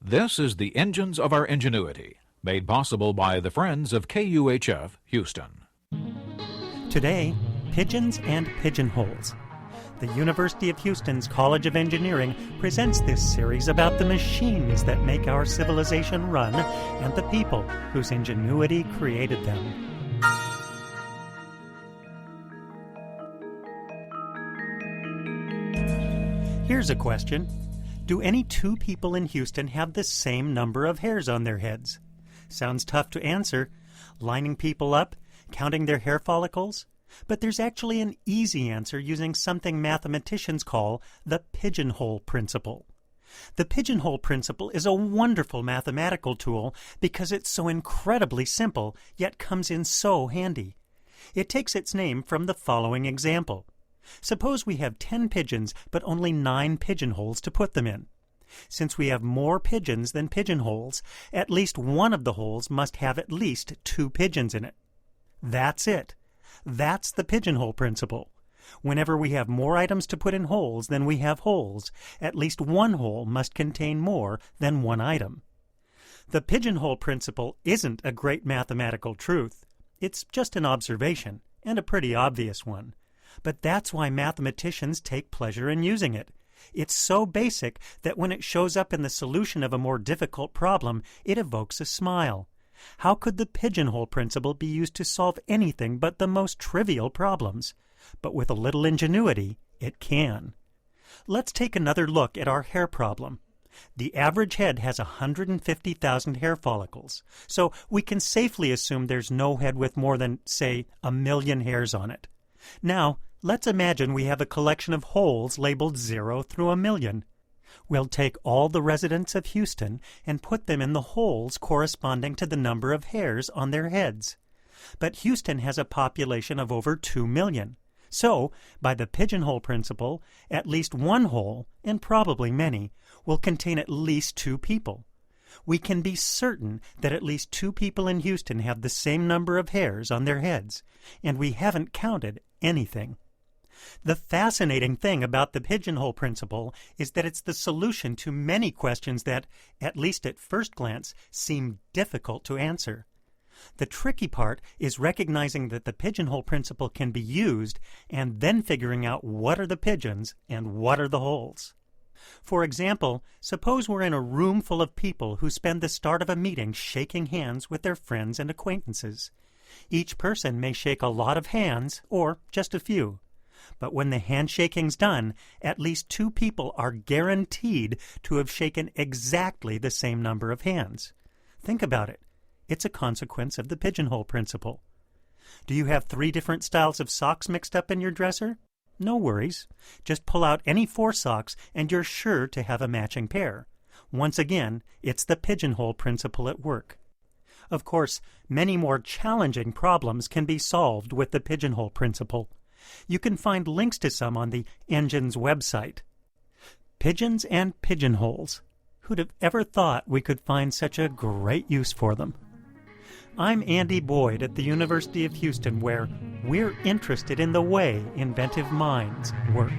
This is the Engines of Our Ingenuity, made possible by the Friends of KUHF Houston. Today, pigeons and pigeonholes. The University of Houston's College of Engineering presents this series about the machines that make our civilization run and the people whose ingenuity created them. Here's a question. Do any two people in Houston have the same number of hairs on their heads? Sounds tough to answer. Lining people up? Counting their hair follicles? But there's actually an easy answer using something mathematicians call the Pigeonhole Principle. The Pigeonhole Principle is a wonderful mathematical tool because it's so incredibly simple, yet comes in so handy. It takes its name from the following example. Suppose we have 10 pigeons, but only 9 pigeonholes to put them in. Since we have more pigeons than pigeonholes, at least one of the holes must have at least 2 pigeons in it. That's it. That's the Pigeonhole Principle. Whenever we have more items to put in holes than we have holes, at least one hole must contain more than one item. The Pigeonhole Principle isn't a great mathematical truth. It's just an observation, and a pretty obvious one. But that's why mathematicians take pleasure in using it. It's so basic that when it shows up in the solution of a more difficult problem, it evokes a smile. How could the Pigeonhole Principle be used to solve anything but the most trivial problems? But with a little ingenuity, it can. Let's take another look at our hair problem. The average head has 150,000 hair follicles, so we can safely assume there's no head with more than, say, 1,000,000 hairs on it. Now, let's imagine we have a collection of holes labeled 0 through 1,000,000. We'll take all the residents of Houston and put them in the holes corresponding to the number of hairs on their heads. But Houston has a population of over 2 million. So, by the Pigeonhole Principle, at least one hole, and probably many, will contain at least 2 people. We can be certain that at least 2 people in Houston have the same number of hairs on their heads, and we haven't counted anything. The fascinating thing about the Pigeonhole Principle is that it's the solution to many questions that, at least at first glance, seem difficult to answer. The tricky part is recognizing that the Pigeonhole Principle can be used and then figuring out what are the pigeons and what are the holes. For example, suppose we're in a room full of people who spend the start of a meeting shaking hands with their friends and acquaintances. Each person may shake a lot of hands, or just a few. But when the handshaking's done, at least 2 people are guaranteed to have shaken exactly the same number of hands. Think about it. It's a consequence of the Pigeonhole Principle. Do you have 3 different styles of socks mixed up in your dresser? No worries. Just pull out any 4 socks and you're sure to have a matching pair. Once again, it's the Pigeonhole Principle at work. Of course, many more challenging problems can be solved with the Pigeonhole Principle. You can find links to some on the Engines website. Pigeons and pigeonholes. Who'd have ever thought we could find such a great use for them? I'm Andy Boyd at the University of Houston, where we're interested in the way inventive minds work.